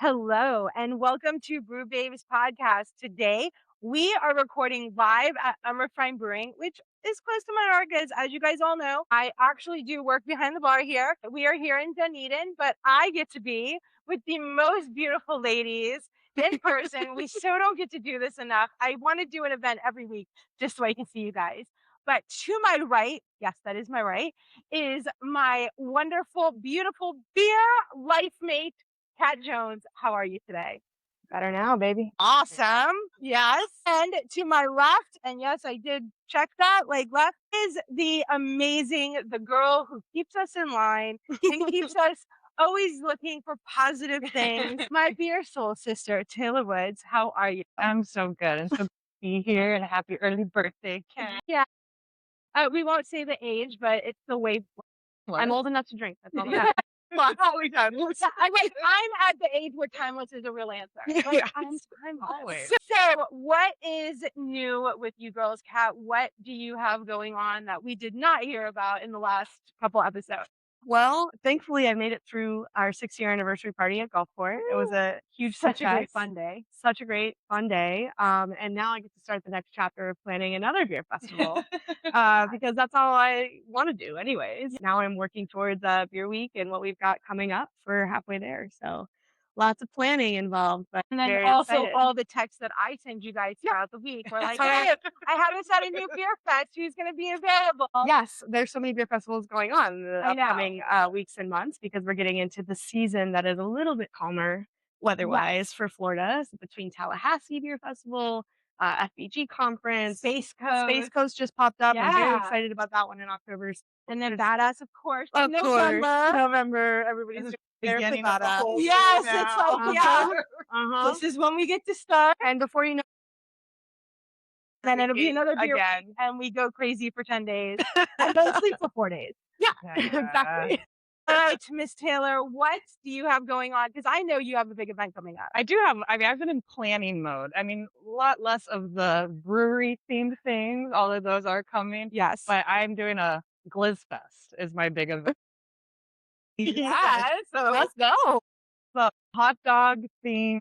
Hello and welcome to Brew Babes podcast. Today we are recording live at Unrefined Brewing, which is close to my heart because, as you guys all know, I actually do work behind the bar here. We are here in Dunedin, but I get to be with the most beautiful ladies in person. We so don't get to do this enough. I want to do an event every week just so I can see you guys. But to my right, yes, that is my right, is my wonderful, beautiful beer life mate, Kat Jones. How are you today? Better now, baby. Awesome. Yes. And to my left, and yes, I did check that, like left is the amazing, the girl who keeps us in line and keeps us always looking for positive things. My beer soul sister, Taylor Woods. How are you? I'm so good. And so good to be here and happy early birthday, Kat. Yeah. We won't say the age, but it's the way. I'm old enough to drink. That's all. Yeah. Always timeless. I'm at the age where timeless is a real answer. Like, I'm always. So, what is new with you girls, Kat? What do you have going on that we did not hear about in the last couple episodes? Well, thankfully, I made it through our 6-year anniversary party at Gulfport. It was a huge Such success. a great fun day. Such a great fun day. And now I get to start the next chapter of planning another beer festival because that's all I want to do anyways. Now I'm working towards Beer Week and what we've got coming up for halfway there. So lots of planning involved, but And then very also excited. all the texts that I send you guys throughout the week. We're like, hey, I haven't set a new beer fest. Who's going to be available? Yes, there's so many beer festivals going on in the I know. upcoming weeks and months because we're getting into the season that is a little bit calmer weather-wise for Florida. So between Tallahassee Beer Festival, FBG Conference, Space Coast. just popped up. I'm very Yeah. excited about that one in October. And then Badass, of course. Of November. course, November. Everybody's there for Badass. Yes, it's like, Uh-huh. this is when we get to start. And before you know, Then it'll be another beer again. week, and we go crazy for 10 days and go to sleep for 4 days. Yeah, exactly. All right, Miss Taylor, what do you have going on? Because I know you have a big event coming up. I do have, I've been in planning mode. I mean, a lot less of the brewery themed things, all of those are coming. Yes. But I'm doing a Glizz Fest is my big event. Yes. So let's go. The hot dog themed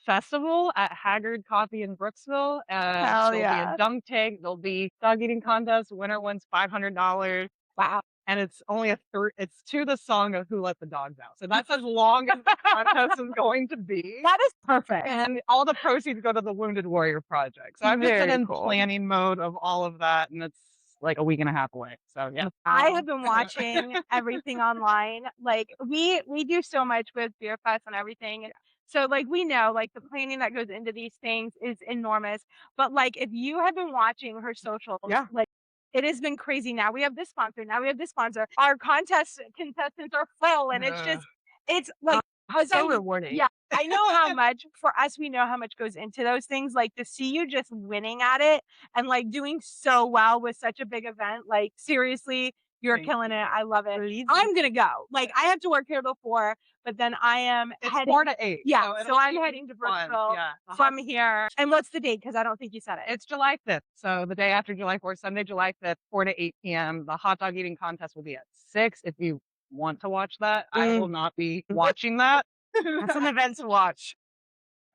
festival at Haggard Coffee in Brooksville. Hell There'll yeah. be a dunk tank. There'll be dog eating contest. Winner wins $500. Wow. And it's only it's to the song of Who Let the Dogs Out. So that's as long as the contest is going to be. That is perfect. And all the proceeds go to the Wounded Warrior Project. So I've just been Very in cool. planning mode of all of that, and it's like a week and a half away. So yeah. I have been watching everything online. Like we do so much with Beer Fest and everything. So like we know like the planning that goes into these things is enormous. But like if you have been watching her socials, like it has been crazy. Now we have this sponsor. Now we have this sponsor. Our contestants are full, and it's like So rewarding. Yeah, I know how much for us. We know how much goes into those things. Like to see you just winning at it and like doing so well with such a big event. Like seriously, you're killing it. I love it. I'm gonna go. Like I have to work here till 4, but then I am It's heading 4 to 8. Yeah, so it'll I'm be heading to fun. Brooksville Yeah. from here. And what's the date? Because I don't think you said it. It's July 5th. So the day after July 4th, Sunday, July 5th, 4 to 8 p.m. The hot dog eating contest will be at 6. If you want to watch that, I will not be watching that. That's an event to watch.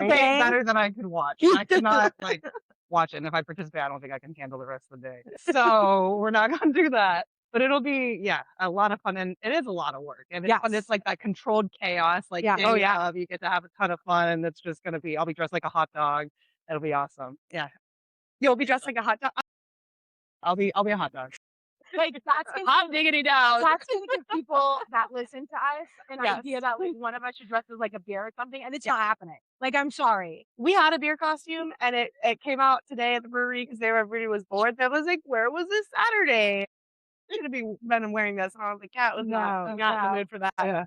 Okay. Better than I could watch. I cannot like watch it. And if I participate, I don't think I can handle the rest of the day. So we're not going to do that. But it'll be, a lot of fun. And it is a lot of work. And it's fun. It's like that controlled chaos. Like, Yeah. day of, you get to have a ton of fun. And it's just going to be, I'll be dressed like a hot dog. It'll be awesome. Yeah. You'll be dressed like a hot dog. I'll be a hot dog. Like that's Hot diggity dog. That's gonna give people that listen to us an idea that like one of us should dress as like a beer or something, and it's not happening. Like I'm sorry. We had a beer costume and it came out today at the brewery because everybody was bored. That was like, where was this Saturday? Should have been wearing this. And I was like, Cat was not in the mood for that. Yeah.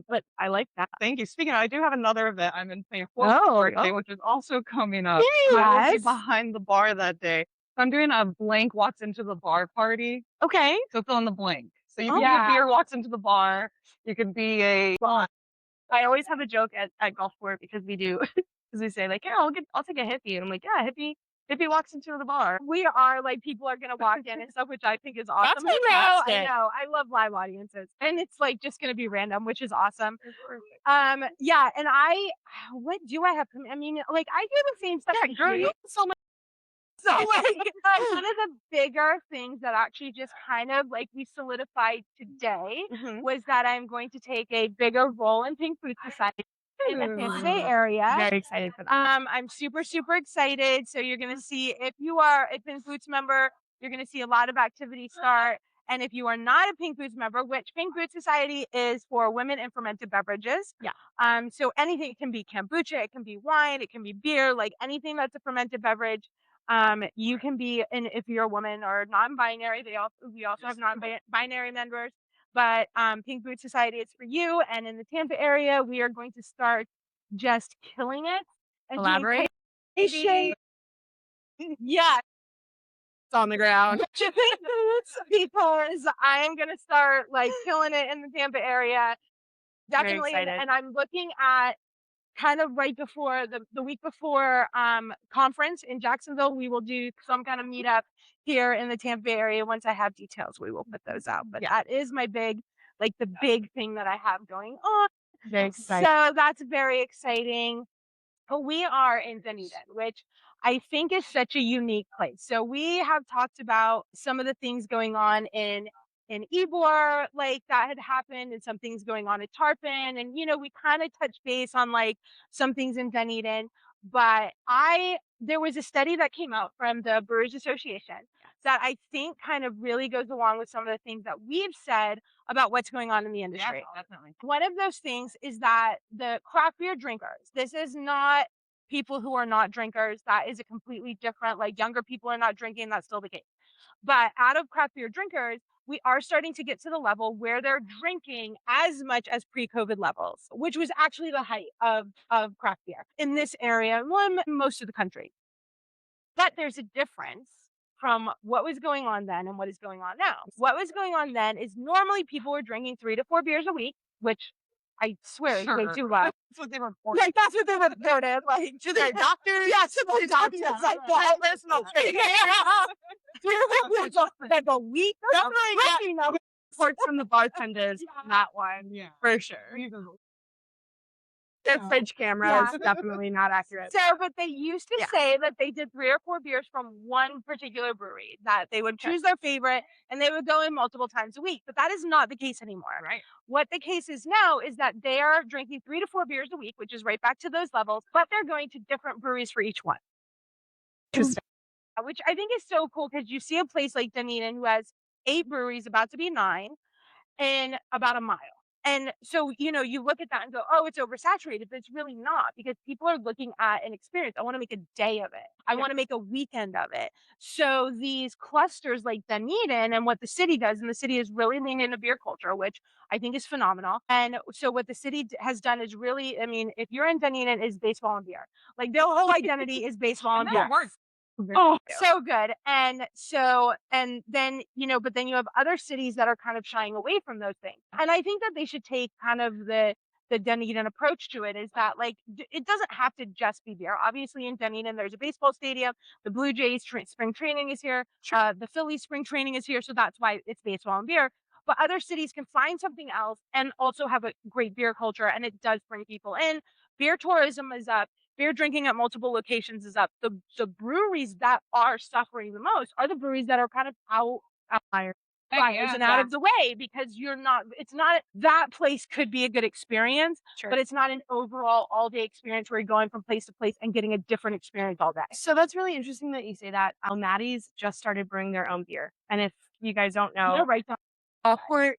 But I like that. Thank you. Speaking of, I do have another event I'm in planning for birthday, which is also coming up. I will be Yes. behind the bar that day. So I'm doing a blank walks into the bar party. Okay. So fill in the blank. So you can be a beer walks into the bar. You can be a I always have a joke at Gulfport because we do because we say like, yeah, I'll take a hippie, and I'm like, yeah, hippie if he walks into the bar. We are like, people are gonna walk in and stuff, which I think is awesome. That's I fantastic. know. I love live audiences, and it's like just gonna be random, which is awesome. That's perfect. Yeah, and what do I have? I mean, like I do the same stuff. Yeah, girl, you have so much. So like one of the bigger things that actually just kind of like we solidified today was that I'm going to take a bigger role in Pink Food Society in the Tampa Bay area. Very excited for that. I'm super, super excited. So you're gonna see, if you are a Pink Foods member, you're gonna see a lot of activity start. And if you are not a Pink Foods member, which Pink Food Society is for women in fermented beverages. Yeah. So anything, it can be kombucha, it can be wine, it can be beer, like anything that's a fermented beverage. You can be, and if you're a woman or non-binary, we also have non-binary members. But Pink Food Society is for you. And in the Tampa area, we are going to start just killing it and Collaborate. Yeah, It's on the ground. because I am gonna start like killing it in the Tampa area. Definitely, excited. and I'm looking at kind of right before the week before conference in Jacksonville, we will do some kind of meetup here in the Tampa Bay area. Once I have details, we will put those out. But that is my big, like the big thing that I have going on. Very excited. So that's very exciting. But we are in Dunedin, which I think is such a unique place. So we have talked about some of the things going on in Ybor, like that had happened, and some things going on at Tarpon. And, you know, we kind of touched base on like some things in Dunedin. But there was a study that came out from the Brewers Association that I think kind of really goes along with some of the things that we've said about what's going on in the industry. Yeah, definitely. One of those things is that the craft beer drinkers, this is not people who are not drinkers. That is a completely different, like younger people are not drinking. That's still the case. But out of craft beer drinkers, we are starting to get to the level where they're drinking as much as pre-COVID levels, which was actually the height of craft beer in this area, well, most of the country. But there's a difference from what was going on then and what is going on now. What was going on then is normally people were drinking 3 to 4 beers a week, which I swear is way too low. That's what they reported. Like that's what they reported. Like to their doctors. Yeah, to their doctors. Like that. Personal. Like a week. Definitely reports from the bartenders on that one. Yeah. For sure. Their fridge camera is definitely not accurate. So, but they used to say that they did 3 or 4 beers from one particular brewery, that they would choose their favorite and they would go in multiple times a week. But that is not the case anymore. Right. What the case is now is that they are drinking 3 to 4 beers a week, which is right back to those levels, but they're going to different breweries for each one. Which I think is so cool, because you see a place like Dunedin who has 8 breweries, about to be 9, in about a mile. And so, you know, you look at that and go, oh, it's oversaturated, but it's really not, because people are looking at an experience. I want to make a day of it. I want to make a weekend of it. So these clusters like Dunedin, and what the city does, and the city is really leaning into beer culture, which I think is phenomenal. And so what the city has done is really, I mean, if you're in Dunedin, is baseball and beer. Like their whole identity is baseball and beer. Oh, so good. And so, and then, you know, but then you have other cities that are kind of shying away from those things. And I think that they should take kind of the Dunedin approach to it, is that like, it doesn't have to just be beer. Obviously in Dunedin, there's a baseball stadium. The Blue Jays spring training is here. The Phillies spring training is here. So that's why it's baseball and beer. But other cities can find something else and also have a great beer culture. And it does bring people in. Beer tourism is up. Beer drinking at multiple locations is up. The breweries that are suffering the most are the breweries that are kind of outliers and out of the way, because it's not, that place could be a good experience, but it's not an overall all day experience where you're going from place to place and getting a different experience all day. So that's really interesting that you say that. Maddie's just started brewing their own beer. And if you guys don't know, Gulfport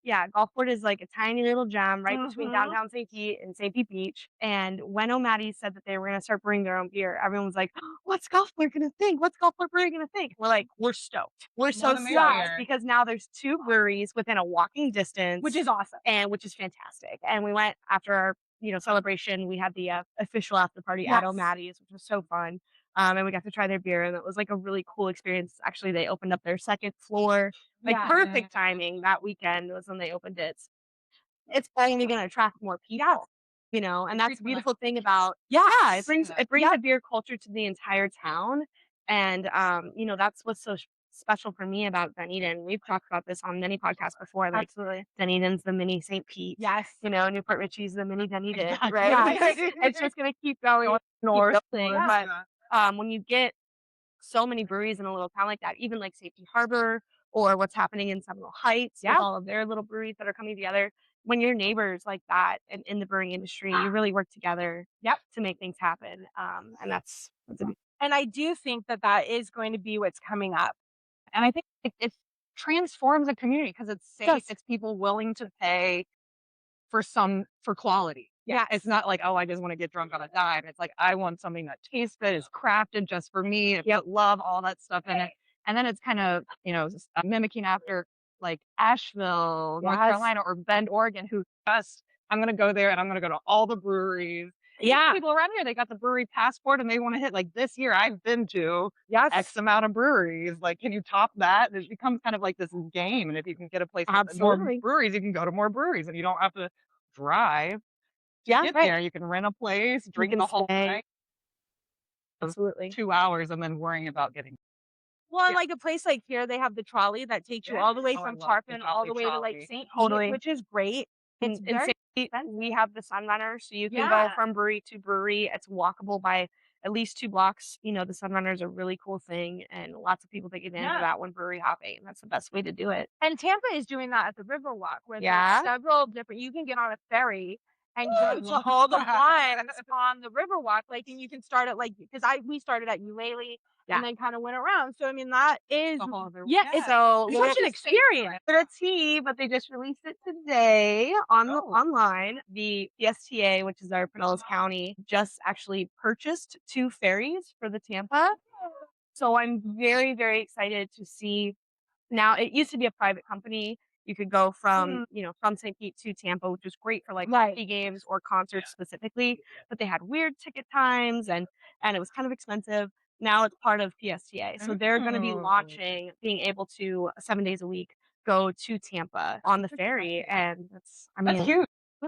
is like a tiny little gem right between downtown St. Pete and St. Pete Beach. And when O'Maddie's said that they were going to start brewing their own beer, everyone was like, oh, what's Gulfport going to think? What's Gulfport Brewery going to think? We're like, we're stoked. We're so stoked, because now there's 2 breweries within a walking distance, which is awesome, and which is fantastic. And we went after our, you know, celebration. We had the official after party at O'Maddie's, which was so fun. And we got to try their beer, and it was like a really cool experience. Actually, they opened up their 2nd floor, like perfect timing. That weekend was when they opened it. It's only going to attract more people, you know, and that's the beautiful thing about, it brings a beer culture to the entire town. And, that's what's so special for me about Dunedin. We've talked about this on many podcasts before. Like, Absolutely. Dunedin's the mini St. Pete. Yes. Newport Richie's the mini Dunedin, Exactly. right? Yes. It's just going to keep going, Going keep north. building. Yeah. But when you get so many breweries in a little town like that, even like Safety Harbor or what's happening in Seminole Heights with all of their little breweries that are coming together. When you're neighbors like that and in the brewing industry, you really work together to make things happen. And that's And I do think that that is going to be what's coming up. And I think it transforms a community because it's safe. Yes. It's people willing to pay for quality. Yes. It's not like, oh, I just want to get drunk on a dime. It's like, I want something that tastes good, is crafted just for me, and put love, all that stuff in it. And then it's kind of, mimicking after like Asheville, North Carolina, or Bend, Oregon, who I'm going to go there and I'm going to go to all the breweries. Yeah. People around here, they got the brewery passport and they want to hit, like, this year I've been to X amount of breweries. Like, can you top that? It becomes kind of like this game. And if you can get a place with more breweries, you can go to more breweries and you don't have to drive to get there. You can rent a place, drink the whole night. Absolutely. 2 hours and then worrying about getting. Well, and like a place like here, they have the trolley that takes you all the way from Tarpon all the way to like St. Pete, which is great. In St. Pete, we have the Sunrunner, so you can go from brewery to brewery. It's walkable by at least 2 blocks. The Sunrunner is a really cool thing, and lots of people take advantage of that when brewery hopping. That's the best way to do it. And Tampa is doing that at the Riverwalk, where there's several different. You can get on a ferry and go to all the lines on the Riverwalk, like, and you can start at because we started at Eulalie. And then kind of went around. So I mean, that is it's such an experience. They're a tea, but they just released it today online. The PSTA, which is our Pinellas County, just actually purchased 2 ferries for the Tampa. So I'm very, very excited to see. Now, it used to be a private company. You could go from, from St. Pete to Tampa, which was great for like hockey games or concerts specifically. But they had weird ticket times and it was kind of expensive. Now it's part of PSTA. So they're going to be launching, being able to 7 days a week go to Tampa on the ferry. And that's huge.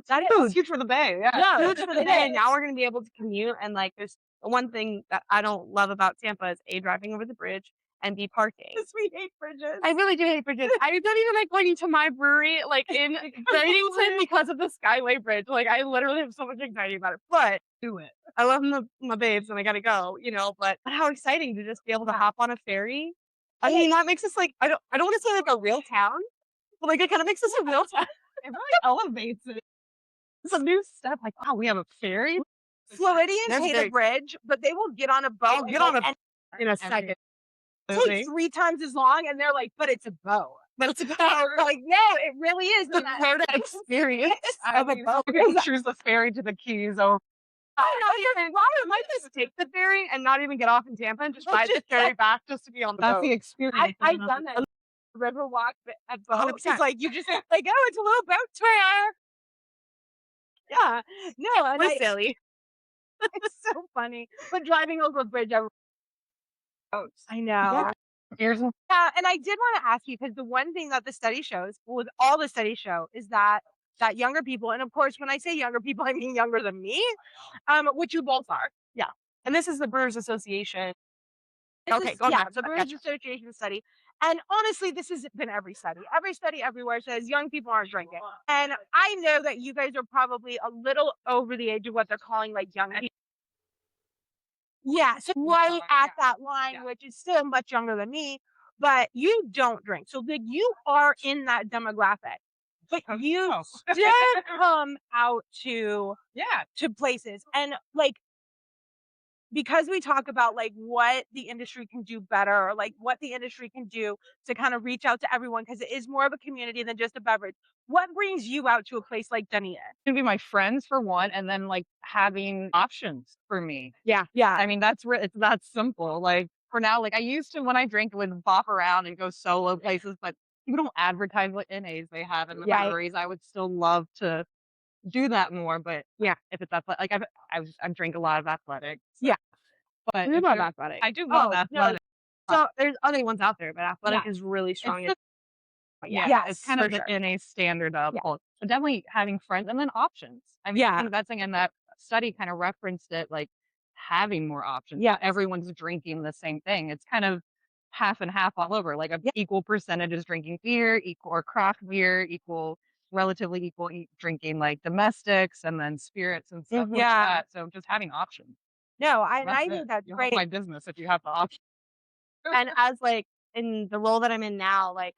That's huge for the Bay. Yeah, huge for the Bay. And now we're going to be able to commute. And like, there's the one thing that I don't love about Tampa is driving over the bridge and B, parking. Because we hate bridges. I really do hate bridges. I don't even like going to my brewery like in Dunedin because of the Skyway Bridge. Like, I literally have so much anxiety about it. But do it. I love my babes and I gotta go, but how exciting to just be able to hop on a ferry. I mean, that makes us like I don't want to say like a real town, but like it kind of makes us a real town. It really elevates it. It's a new step. Like, wow, we have a ferry. Floridians hate a bridge, but they will get on a boat in a second. It's like 3 times as long, and they're like, but it's a boat. But it's a boat. We're like, no, it really is the boat experience of a boat. Choose the ferry to the Keys. Oh, I might just take the ferry and not even get off in Tampa and just ride the ferry back just to be on the boat. That's the experience. I've done that. Riverwalk at boats. It's like you just like, oh, it's a little boat tour. Yeah, no, and we're silly. It's so funny. But driving over a bridge, I know. Yeah, and I did want to ask you, because the one thing that the study shows, with all the studies show, is that younger people, and of course, when I say younger people, I mean younger than me, which you both are. Yeah. And this is the Brewers Association. The Brewers Association study. And honestly, this has been every study. Every study everywhere says young people aren't drinking. And I know that you guys are probably a little over the age of what they're calling like young people. Yeah, so right at that line, which is still much younger than me, but you don't drink. So like you are in that demographic. But you still come out to places. And like, because we talk about like what the industry can do better, or like what the industry can do to kind of reach out to everyone, because it is more of a community than just a beverage. What brings you out to a place like Dunedin? To be my friends for one, and then like having options for me. Yeah. I mean, it's that simple. Like for now, like I used to, when I drink, would bop around and go solo places, but people don't advertise what NAs they have in the breweries. I would still love to do that more, but if it's athletic, like I drink a lot of athletics. Yeah, but I love athletic. I do love athletic. No. So there's other ones out there, but athletic is really strong. It's kind of the NA standard of but definitely having friends and then options. I mean, kind of that thing, and that study kind of referenced it, like having more options. Yeah. Not everyone's drinking the same thing. It's kind of half and half all over. Like a equal percentage is drinking beer, equal or craft beer, equal relatively equal drinking like domestics and then spirits and stuff like that. So just having options. No, That's I it. think that's You'll great. have my business if you have the option. And as like in the role that I'm in now, like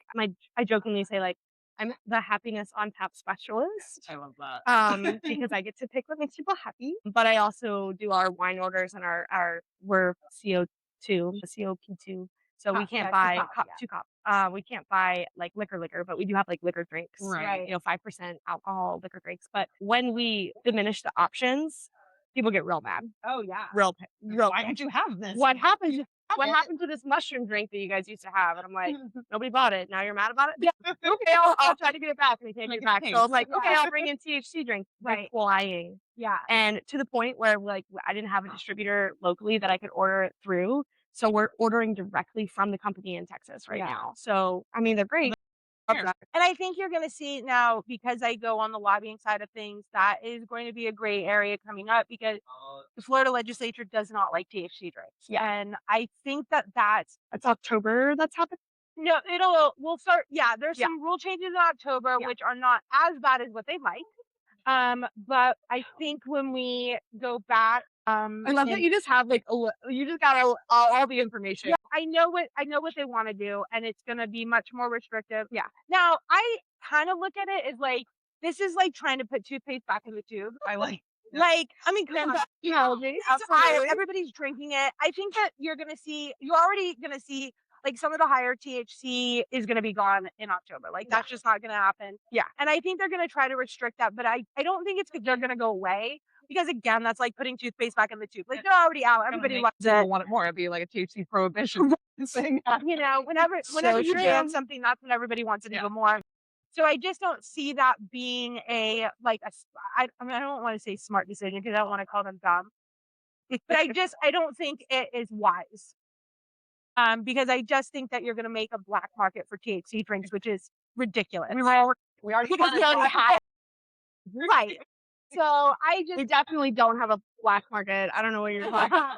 I jokingly say like I'm the happiness on tap specialist. I love that. Because I get to pick what makes people happy. But I also do our wine orders and our we're CO2, COP2. So we can't buy two cop. We can't buy like liquor, but we do have like liquor drinks, Right. 5% alcohol liquor drinks. But when we diminish the options, people get real mad. Oh yeah. Real Why don't you have this? what happened? What happened to this mushroom drink that you guys used to have? And I'm like, nobody bought it. Now you're mad about it? Yeah. Okay, I'll try to get it back. And they can't get it back. So I'm like, okay, I'll bring in THC drinks. They're flying. Yeah. And to the point where like I didn't have a distributor locally that I could order it through. So we're ordering directly from the company in Texas right now. So I mean, they're great. And I think you're going to see now, because I go on the lobbying side of things, that is going to be a gray area coming up because the Florida legislature does not like THC drinks. Yeah. And I think that's October that's happening. No, we'll start. Yeah, there's some rule changes in October, which are not as bad as what they like. But I think when we go back, I love that you just have like you just got all the information. Yeah, I know what they want to do, and it's going to be much more restrictive. Yeah. Now I kind of look at it as like this is like trying to put toothpaste back in the tube. I like. Like, I mean, come on. Absolutely. Everybody's drinking it. I think that you're already gonna see like some of the higher THC is gonna be gone in October. Like that's just not gonna happen. Yeah. And I think they're gonna try to restrict that, but I don't think they're gonna go away. Because again, that's like putting toothpaste back in the tube. Like they're already out. Everybody loves it. People want it more. It'd be like a THC prohibition thing. Whenever you ban something, that's when everybody wants it even more. So I just don't see that being I don't want to say smart decision because I don't want to call them dumb. But I don't think it is wise. Because I just think that you're going to make a black market for THC drinks, which is ridiculous. We already have it. Right. So we definitely don't have a black market. I don't know what you're talking about.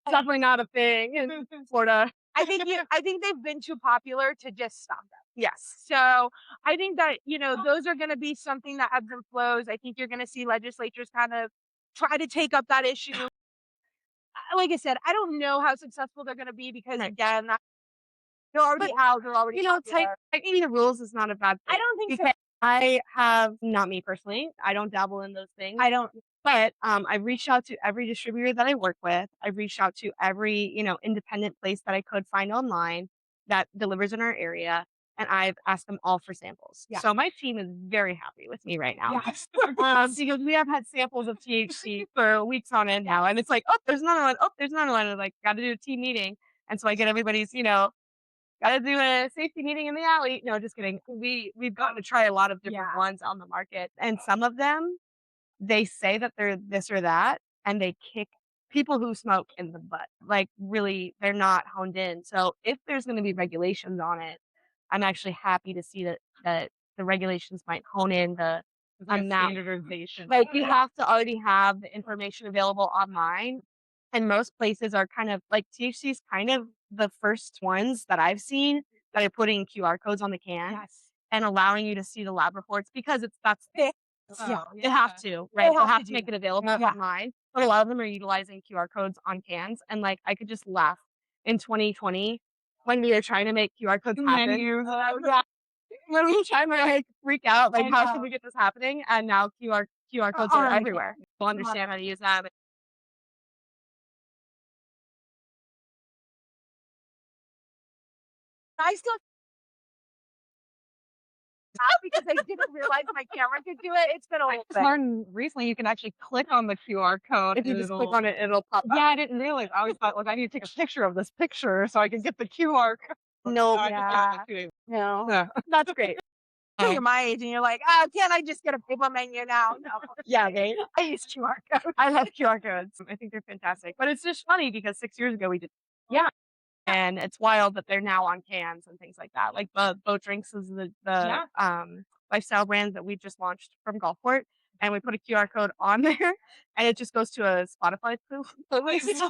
Definitely not a thing in Florida. I think they've been too popular to just stop them. Yes. So I think that, those are going to be something that ebbs and flows. I think you're going to see legislatures kind of try to take up that issue. Like I said, I don't know how successful they're going to be because again, they're already out. They're already tightening the rules is not a bad thing. I don't think so. I have, not me personally, I don't dabble in those things. I don't. But I've reached out to every distributor that I work with. I've reached out to every, independent place that I could find online that delivers in our area. And I've asked them all for samples. Yeah. So my team is very happy with me right now. Yes. Because we have had samples of THC for weeks on end now. And it's like, oh, there's another one. Oh, there's another one. And like, got to do a team meeting. And so I get everybody's, got to do a safety meeting in the alley. No, just kidding. We've gotten to try a lot of different ones on the market. And some of them, they say that they're this or that, and they kick people who smoke in the butt. Like really, they're not honed in. So if there's going to be regulations on it, I'm actually happy to see that the regulations might hone in the amount. Standardization. Like you have to already have the information available online. And most places are kind of like THC is kind of the first ones that I've seen that are putting QR codes on the can and allowing you to see the lab reports because that's it. They have to, right? They'll have to make it available online. But a lot of them are utilizing QR codes on cans. And like I could just laugh in 2020 when we were trying to make QR codes happen. When we were trying to like freak out, like how can we get this happening? And now QR codes are everywhere. People understand how to use them. I still because I didn't realize my camera could do it. It's been a whole thing. I learned recently you can actually click on the QR code. If you just click on it, it'll pop up. Yeah, I didn't realize. I always thought, I need to take a picture of this picture so I can get the QR code. No, no, that's great. You're my age and you're like, can't I just get a paper menu now? No. Yeah, right. I use QR codes. I love QR codes. I think they're fantastic. But it's just funny because 6 years ago we did. Yeah. And it's wild that they're now on cans and things like that. Like the Boat Drinks is the lifestyle brand that we've just launched from Gulfport. and we put a QR code on there, and it just goes to a Spotify playlist.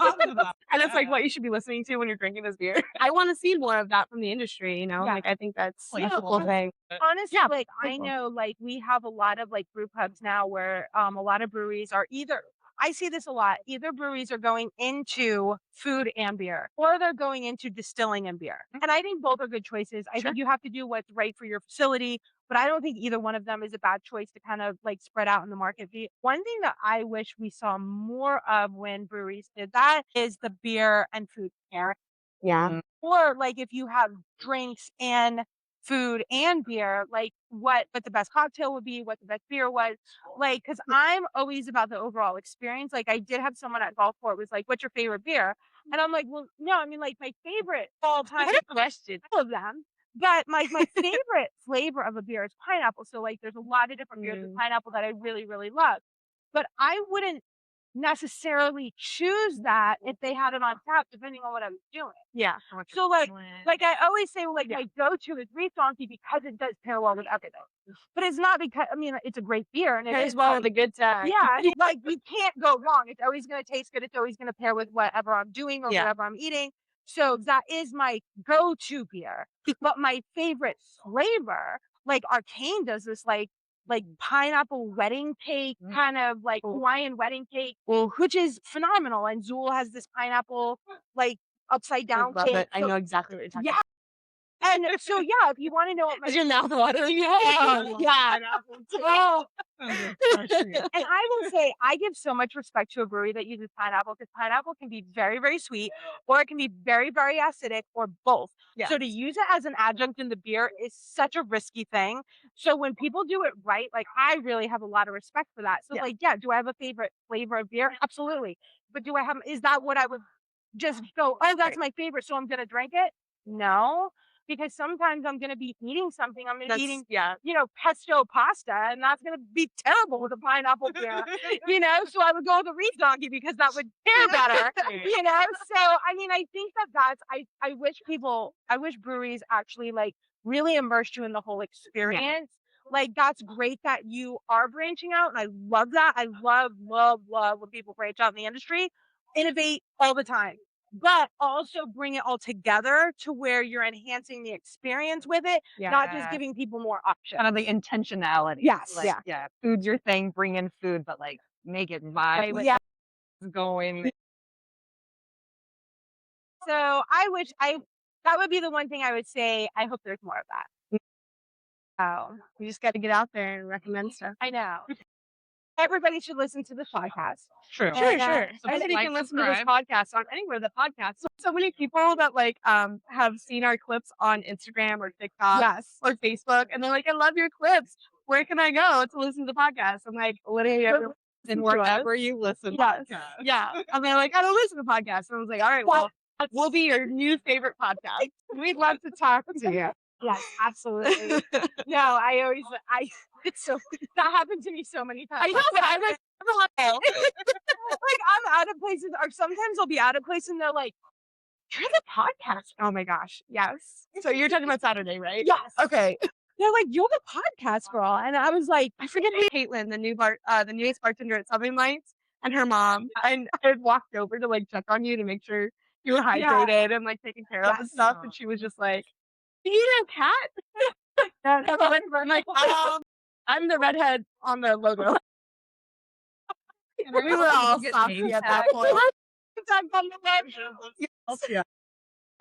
And it's like what you should be listening to when you're drinking this beer. I want to see more of that from the industry, you know? Yeah. Like, I think that's Like, a cool thing. Honestly, Yeah, like pretty I cool. know like we have a lot of like brew pubs now where a lot of breweries are either I see this a lot, either breweries are going into food and beer or they're going into distilling and beer. And I think both are good choices. I Sure. think you have to do what's right for your facility, but I don't think either one of them is a bad choice to kind of like spread out in the market. One thing that I wish we saw more of when breweries did that is the beer and food pairing. Yeah. Or like if you have drinks and food and beer, like what the best cocktail would be, what the best beer was. Like, because I'm always about the overall experience. Like I did have someone at Gulfport was like, "What's your favorite beer?" And I'm like, "Well, no, I mean like my favorite all time Question. all of them." But my favorite flavor of a beer is pineapple. So like there's a lot of different beers with pineapple that I really, really love. But I wouldn't necessarily choose that if they had it on tap, depending on what I was doing. Yeah. So like I always say, like Yeah. my go-to is Reef Donkey because it does pair well with everything. But it's not because I mean it's a great beer and it Pairs is well with a good time. yeah, like you can't go wrong. It's always gonna taste good. It's always gonna pair with whatever I'm doing or Yeah. whatever I'm eating. So that is my go-to beer. But my favorite flavor, like Arcane does this like pineapple wedding cake, kind of like Hawaiian wedding cake, which is phenomenal. And Zool has this pineapple like upside I down love cake. it. I know exactly what you're talking Yeah. And so yeah, if you want to know what my Is your mouth watering? Oh, yeah. Oh. That's And I will say, I give so much respect to a brewery that uses pineapple because pineapple can be very, very sweet or it can be very, very acidic or both. Yeah. So to use it as an adjunct in the beer is such a risky thing. So when people do it right, like I really have a lot of respect for that. So Yeah. like, yeah, do I have a favorite flavor of beer? Absolutely. But do I have, is that what I would just go, oh, that's my favorite, so I'm going to drink it? No, because sometimes I'm going to be eating something. I'm going to be eating yeah. pesto pasta, and that's going to be terrible with a pineapple beer, so I would go with a Reef Donkey because that would pair better, So, I mean, I think I wish breweries actually like really immersed you in the whole experience. Like, that's great that you are branching out, and I love that. I love, love, love when people branch out in the industry, innovate all the time. But also bring it all together to where you're enhancing the experience with it, not just giving people more options. Kind of the intentionality. Yes. Like, yeah. Food's your thing. Bring in food, but like make it vibe. Yeah. Going. So that would be the one thing I would say. I hope there's more of that. Oh, you just got to get out there and recommend stuff. I know. Everybody should listen to this podcast. True. Sure. So Everybody like, can listen to this podcast on anywhere the podcast. So many people that like have seen our clips on Instagram or TikTok or Facebook, and they're like, "I love your clips. Where can I go to listen to the podcast?" I'm like, "Literally everywhere." And wherever you listen. Yeah. And they're like, "I don't listen to podcasts." And I was like, "All right, well, we'll be your new favorite podcast. We'd love to talk to you." Yes, absolutely. No, it's so that happened to me so many times. I know, but I'm like, like I'm out of places, or sometimes I'll be out of place, and they're like, "You're the podcast." Oh my gosh, yes. So you're talking about Saturday, right? Yes. Okay. They're like, "You're the podcast girl," and I was like, I forget Caitlin, the newest bartender at Southern Lights, and her mom. And I had walked over to like check on you to make sure you were hydrated and like taken care of and stuff. And she was just like, "Do you have a cat?" And I'm like, I'm the redhead on the logo. We were all saucy at that point.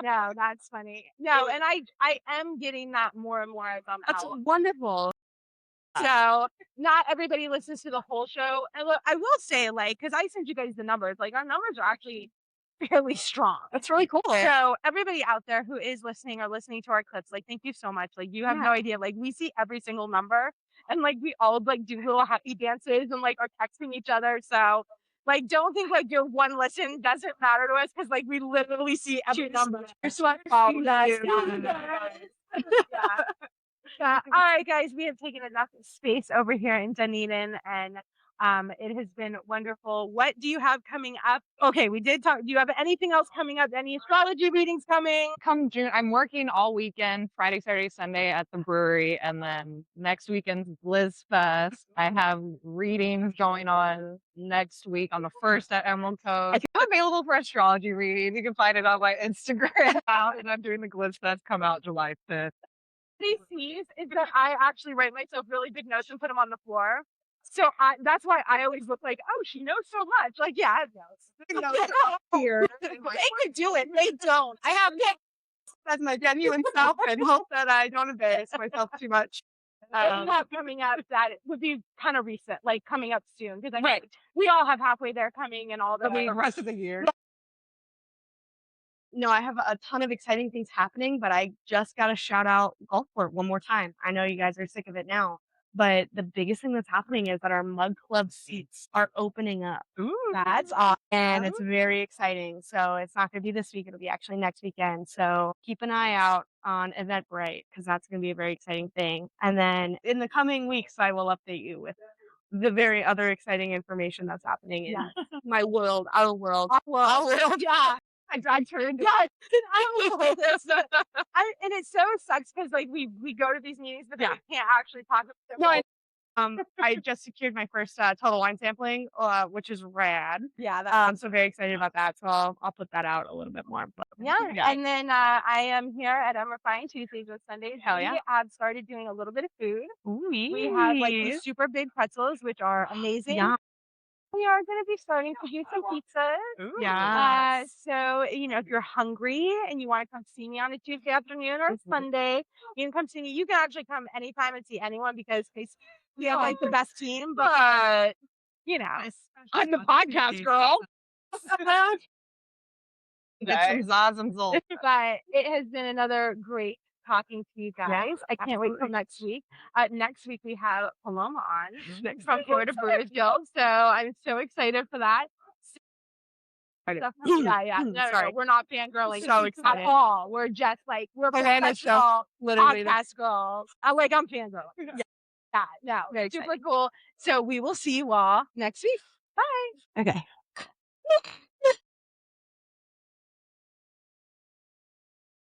No, that's funny. No, and I am getting that more and more as I'm That's out. wonderful. So not everybody listens to the whole show. And look, I will say, like, because I sent you guys the numbers, like our numbers are actually fairly strong. That's really cool. So everybody out there who is listening or listening to our clips, like, thank you so much. Like, you have no idea. Like, we see every single number, and like we all like do little happy dances and like are texting each other. So like, don't think like your one listen doesn't matter to us because like we literally see every number. All right, guys, we have taken enough space over here in Dunedin, and It has been wonderful. What do you have coming up? Okay, we did talk. Do you have anything else coming up? Any astrology readings coming? Come June, I'm working all weekend, Friday, Saturday, Sunday at the brewery, and then next weekend's Bliss Fest. I have readings going on next week on the 1st at Emerald Coast. I'm available for astrology reading. You can find it on my Instagram. And I'm doing the Bliss Fest come out July 5th. He sees is that I actually write myself really big notes and put them on the floor. So that's why I always look like, oh, she knows so much. Like, yeah, I have notes. Here. They can do it. They don't. I have That's my genuine self and hope that I don't embarrass myself too much. not coming up that it would be kind of recent, like coming up soon. Because we all have halfway there coming and all The rest of the year. No, I have a ton of exciting things happening, but I just got to shout out Gulfport one more time. I know you guys are sick of it now, but the biggest thing that's happening is that our Mug Club seats are opening up. Ooh, That's awesome. And it's very exciting. So it's not going to be this week. It'll be actually next weekend. So keep an eye out on Eventbrite because that's going to be a very exciting thing. And then in the coming weeks, I will update you with the very other exciting information that's happening in my world, our world. Yeah. I dragged her into Yeah, and it so sucks because like we go to these meetings, but then we can't actually talk about it. No, I just secured my first total wine sampling, which is rad. Yeah, I'm so very excited about that. So I'll put that out a little bit more. But yeah. And then I am here at Unrefined Tuesdays and Sundays. Hell yeah. We have started doing a little bit of food. Ooh, We have like these super big pretzels, which are amazing. Yeah. We are going to be starting to do some pizzas. Yeah. So, if you're hungry and you want to come see me on a Tuesday afternoon or Sunday, you can come see me. You can actually come anytime and see anyone because we have like the best team. But, I'm the podcast girl. Get some zaz and zol. But it has been another great talking to you guys. I can't wait till next week. Next week we have Paloma on from Florida Brewers Guild, so I'm so excited for that. No, we're not fangirling So excited. at all. We're just like we're professional podcast girls. I'm fangirling. Yeah, no, super cool. So we will see you all next week. Bye. Okay.